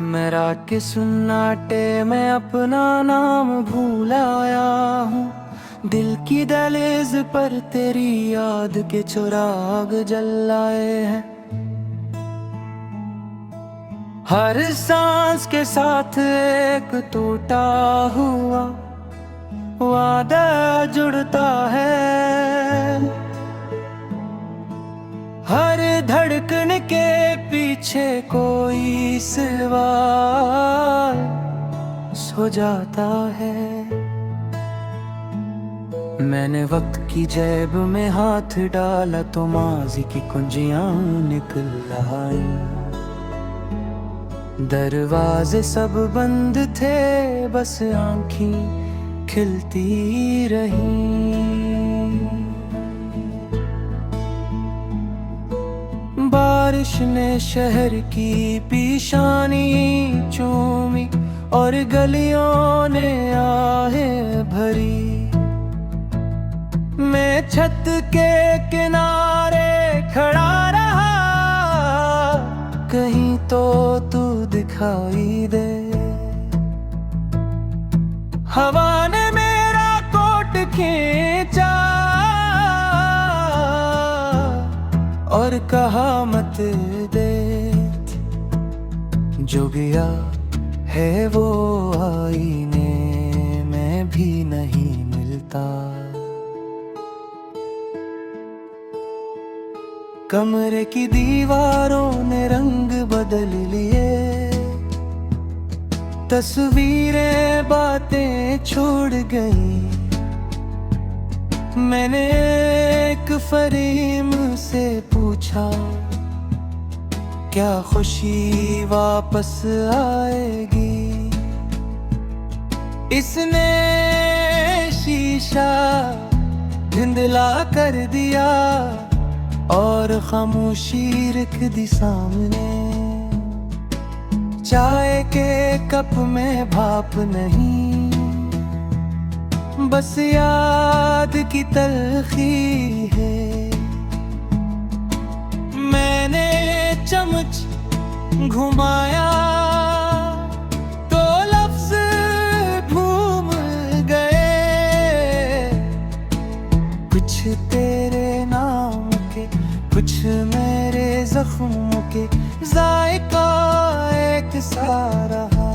मैं रात के सन्नाटे में अपना नाम भूल आया हूँ। दिल की दहलीज पर तेरी याद के चिराग जल आए हैं। हर सांस के साथ एक टूटा हुआ वादा जुड़ता है। हर धड़कन के पीछे कोई सवाल सो जाता है। मैंने वक्त की जेब में हाथ डाला तो माजी की कुंजियां निकल आई। दरवाजे सब बंद थे, बस आंखें खिलती रहीं। बारिश ने शहर की पेशानी चूमी और गलियों ने आहें भरी। मैं छत के किनारे खड़ा रहा, कहीं तो तू दिखाई दे। हवा ने मेरा कोट खींचा और कहा मत देख, जो गया है वो आईने में भी नहीं मिलता। कमरे की दीवारों ने रंग बदल लिए, तस्वीरें बातें छोड़ गई। मैंने एक फरीम से पूछा, क्या खुशी वापस आएगी? इसने शीशा धुंधला कर दिया और खामोशी रख दी सामने। चाय के कप में भाप नहीं, बस याद की तलखी है। मैंने चम्मच घुमाया तो लफ्ज घूम गए। कुछ तेरे नाम के, कुछ मेरे जख्मों के, जायका एक सा रहा।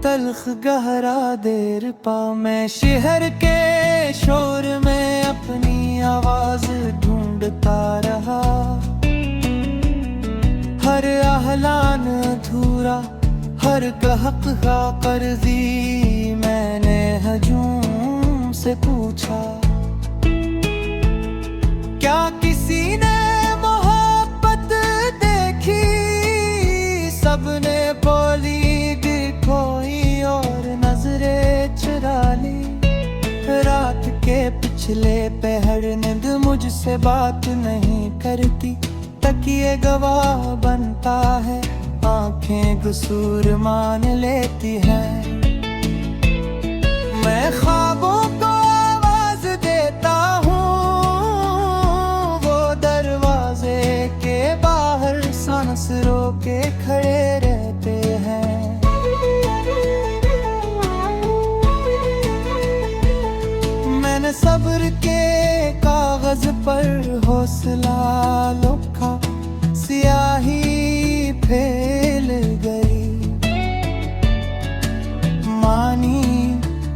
तल्ख गहरा देर पा मैं शहर के शोर में अपनी आवाज ढूंढता रहा। हर आहलान अधूरा, हर कहक का कर्जी। मैंने हजूम से पूछा, क्या किसी ने मोहब्बत देखी? सबने बोली कोई और नजरें चुरा ली। रात के पिछले पहर नींद मुझसे बात नहीं करती। तकिए गवाह बनता है, आंखें कसूर मान लेती हैं। मैं ख्वाबों को आवाज देता हूँ, वो दरवाजे के बाहर सांस रोके खड़े रहते हैं। मैंने सब्र के कागज पर हौसला लिखा, स्याही फैल गई। मानी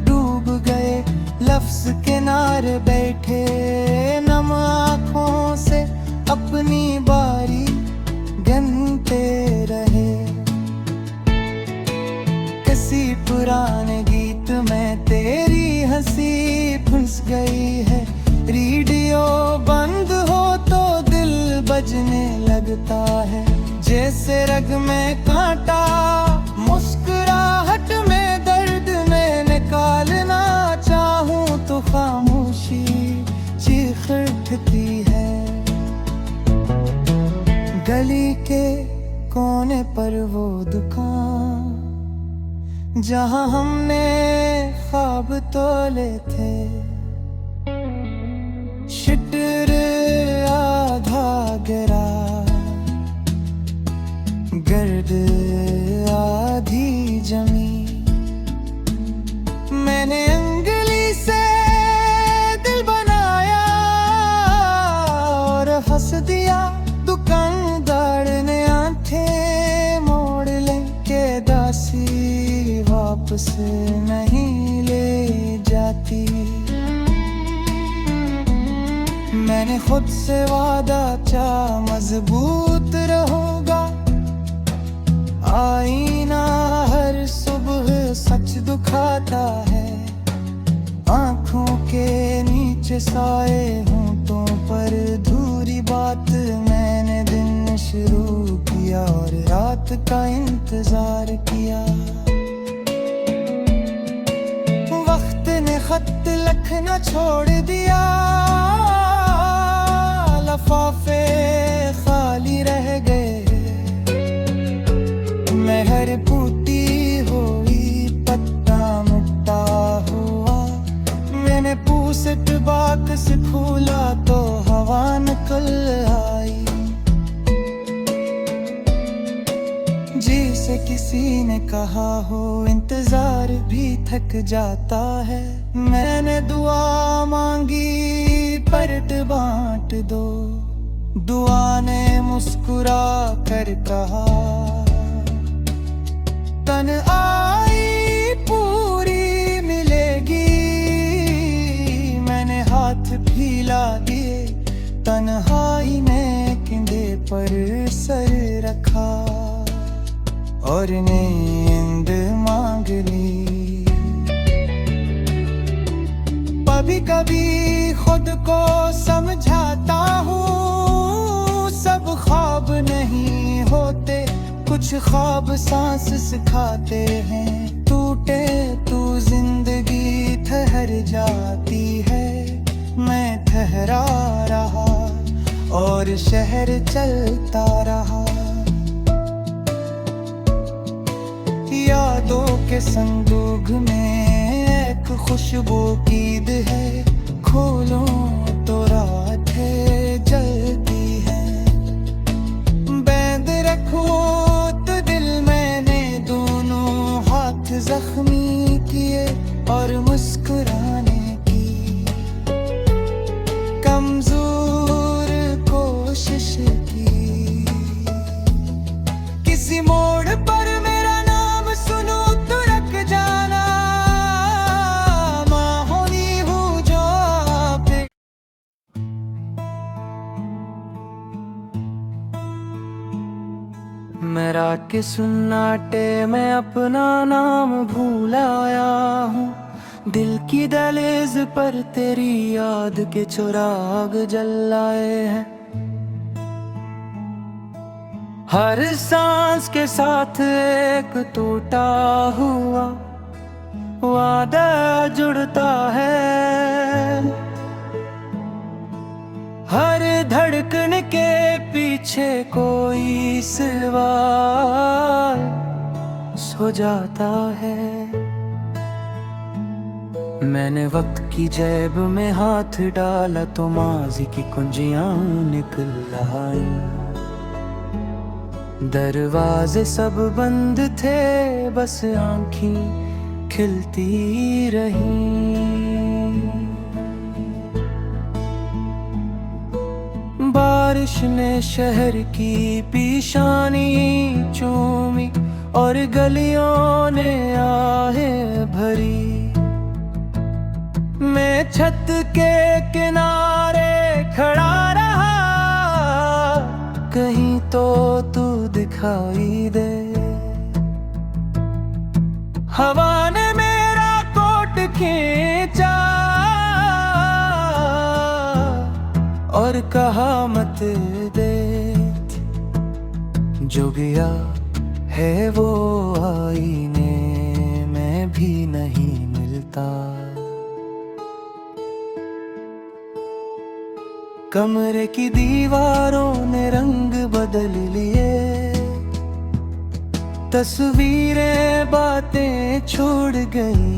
डूब गए लफ्ज किनारे बैठे, नम आँखों से अपनी बारी गिनते रहे। किसी पुराने गीत में तेरी हंसी फंस गई है। रेडियो बंद हो तो दिल बजने लगता है, जैसे रग में कांटा। मुस्कुराहट में दर्द में निकालना चाहूं तो खामोशी चीख उठती है। गली के कोने पर वो दुकान जहां हमने ख्वाब तोले थे। शटर आधा गिरा, वापस नहीं ले जाती। मैंने खुद से वादा किया मजबूत रहूंगा, आईना हर सुबह सच दिखाता है। आंखों के नीचे साए होंठों पर अधूरी बात, मैंने दिन शुरू किया और रात का इंतजार किया। वक्त ने खत लिखना छोड़ दिया, लफाफे खाली रह गए। मेहर फूटी हुई पत्ता मुट्टा हुआ, मैंने पूसट बाकस खोला तो हवा निकल आई। जिसे किसी ने कहा हो इंतजार भी थक जाता है, मैंने दुआ मांगी परट बांट दो। दुआ ने मुस्कुरा कर कहा तन्हाई पूरी मिलेगी। मैंने हाथ फैला दिए, तन्हाई ने कंधे पर सर रखा और नींद मांग ली। कभी कभी खुद को समझाता हूँ सब ख्वाब नहीं होते, कुछ ख्वाब सांस सिखाते हैं। टूटे तो जिंदगी ठहर जाती है, मैं ठहरा रहा और शहर चलता रहा। यादों के संदूक में एक खुशबू कीद है, खोलो तो रातें जलती हैं। बैंद रखो तो दिल, मैंने दोनों हाथ जख्मी किए और मुस्कुराने की कमजोर कोशिश की। किसी मोड़ पर मैं रात के सुन्नाटे में अपना नाम भूल आया हूँ। दिल की दहलीज पर तेरी याद के चिराग जल आए हैं। हर सांस के साथ एक टूटा हुआ वादा जुड़ता है। हर धड़कन के पीछे कोई सवाल सो जाता है। मैंने वक्त की जेब में हाथ डाला तो माजी की कुंजियां निकल आई। दरवाजे सब बंद थे, बस आंखें खिलती रहीं। बारिश ने शहर की पेशानी चूमी और गलियों ने आहें भरी। मैं छत के किनारे खड़ा रहा, कहीं तो तू दिखाई दे। हवा ने मेरा कोट खींचा और कहा मत देख, जो गया है वो आईने में भी नहीं मिलता। कमरे की दीवारों ने रंग बदल लिए, तस्वीरें बातें छोड़ गई।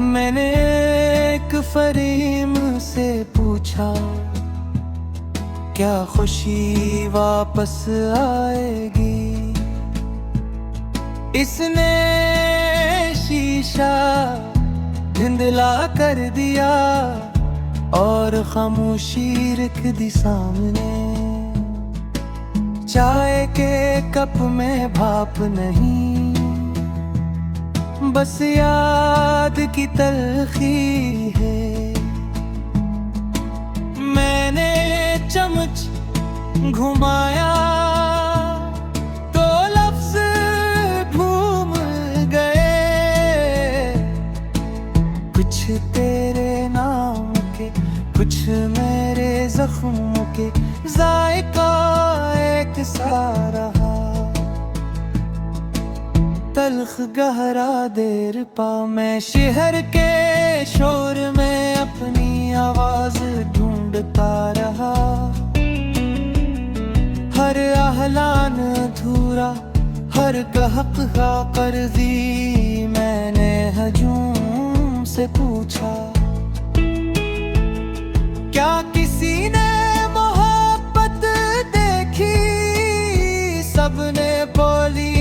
मैंने एक फरीम से पूछा, क्या खुशी वापस आएगी? इसने शीशा धुंधला कर दिया और खामोशी रख दी सामने। चाय के कप में भाप नहीं, बस याद की तलखी है। मैंने चमच घुमाया तो लफ्ज घूम गए, कुछ तेरे नाम के कुछ मेरे जख्मों के, जायका एक सा रहा। तल्ख गहरा देर पा मैं शहर के शोर में अपनी आवाज ढूंढता रहा। हर आहलान अधूरा, हर कहक का कर्जी, मैंने हजूम से पूछा क्या किसी ने मोहब्बत देखी। सबने बोली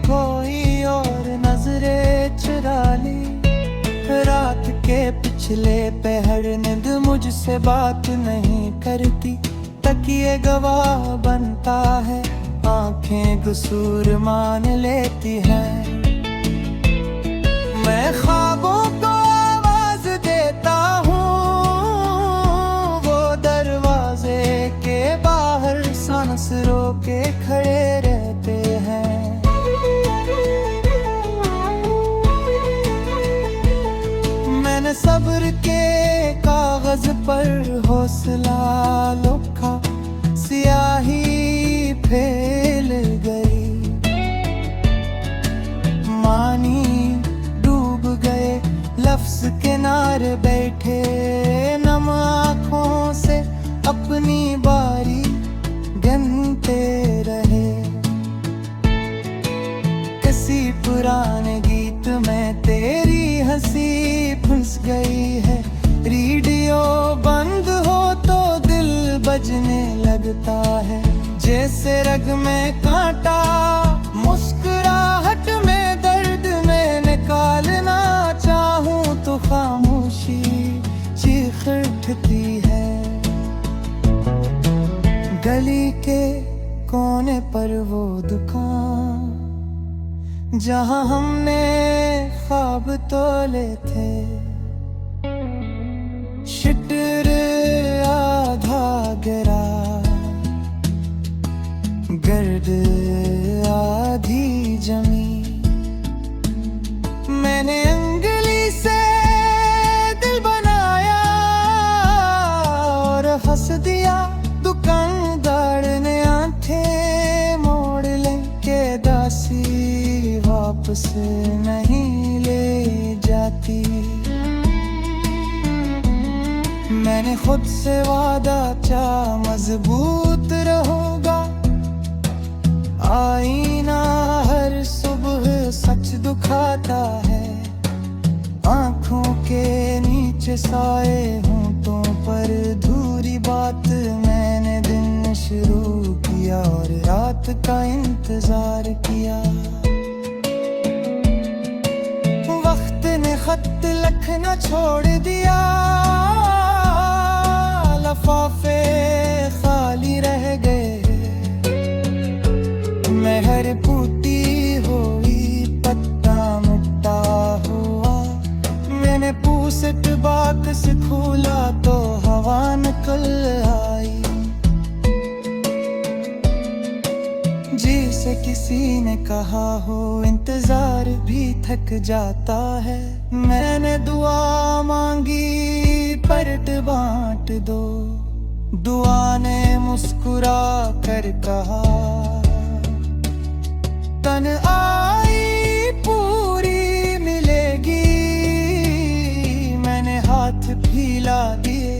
कोई और नजरे चुरा ली। रात के पिछले पहर नींद मुझसे बात नहीं करती, तकिए गवाह बनता है, आंखें कसूर मान लेती हैं। मैं ख्वाबों को आवाज देता हूँ, वो दरवाजे के बाहर सांस रोके खड़े रहते हैं। मैंने सब्र के कागज पर हौसला लिखा, स्याही फैल गई, मानी डूब गए लफ्ज किनारे बैठे। नम आँखों से अपनी बारी गिनते रहे। किसी पुराने गीत में तेरी हंसी फंस गई है। रेडियो बंद हो तो दिल बजने लगता है, जैसे रग में कांटा, मुस्कुराहट में दर्द में निकालना चाहूं तो खामोशी चीख उठती है। गली के कोने पर वो दुकान जहां हमने ख्वाब तोले थे, शटर आधा गिरा, गर्द आधी जमी। मैंने अंगली से दिल बनाया और हंस दिया। दुकानदार ने आंखें मोड़ ले के दासी वापस नहीं ले जाती। मैंने खुद से वादा किया मजबूत रहूंगा, आईना हर सुबह सच दिखाता है। आंखों के नीचे साए होंठों पर धूरी बात, मैंने दिन शुरू किया और रात का इंतजार किया। वक्त ने खत लिखना छोड़ दिया, लफाफे खाली रह गए। मेहर फूटी हुई पत्ता मुट्टा हुआ, मैंने पूसट बाकस खोला तो हवा निकल आई। जिसे किसी ने कहा हो इंतजार भी थक जाता है, मैंने दुआ मांगी परट बांट दो। दुआ ने मुस्कुरा कर कहा तन आई पूरी मिलेगी। मैंने हाथ फैला दिए,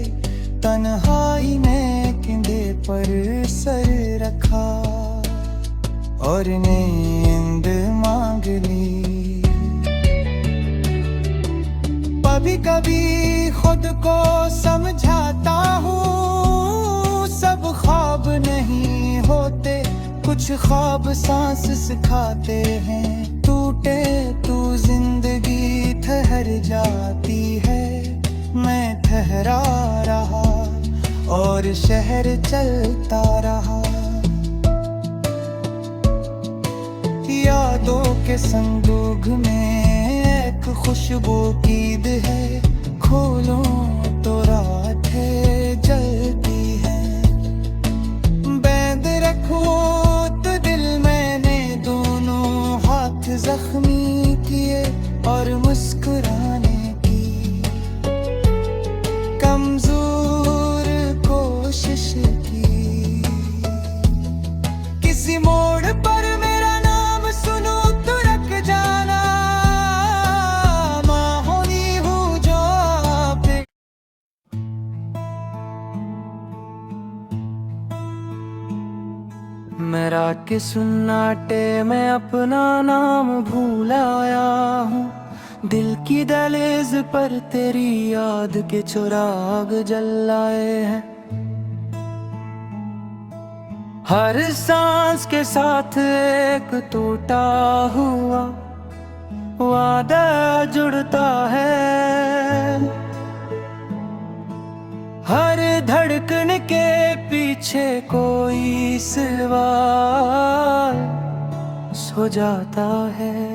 तन्हाई में कंधे पर सर रखा और नींद मांग ली। कभी कभी खुद को समझाता हूँ, सब ख्वाब नहीं होते, कुछ ख्वाब सांस सिखाते हैं। टूटे तो जिंदगी ठहर जाती है, मैं ठहरा रहा और शहर चलता रहा। यादों के संदूक में खुशबू ईद है, खोलो तो रातें जलती है। बैंद रखो तो दिल मैंने दोनों हाथ जख्मी किए और मुस्कुराने की कमजोर कोशिश की। किसी मोड़ पर मेरा नाम सुनो तो रख जाना, माँ होनी हूँ जो पे। मैं रात के सुन्नाटे में अपना नाम भूल आया हूँ। दिल की दहलीज पर तेरी याद के चिराग जल आए हैं। हर सांस के साथ एक टूटा हुआ वादा जुड़ता है। हर धड़कन के पीछे कोई सवाल सो जाता है।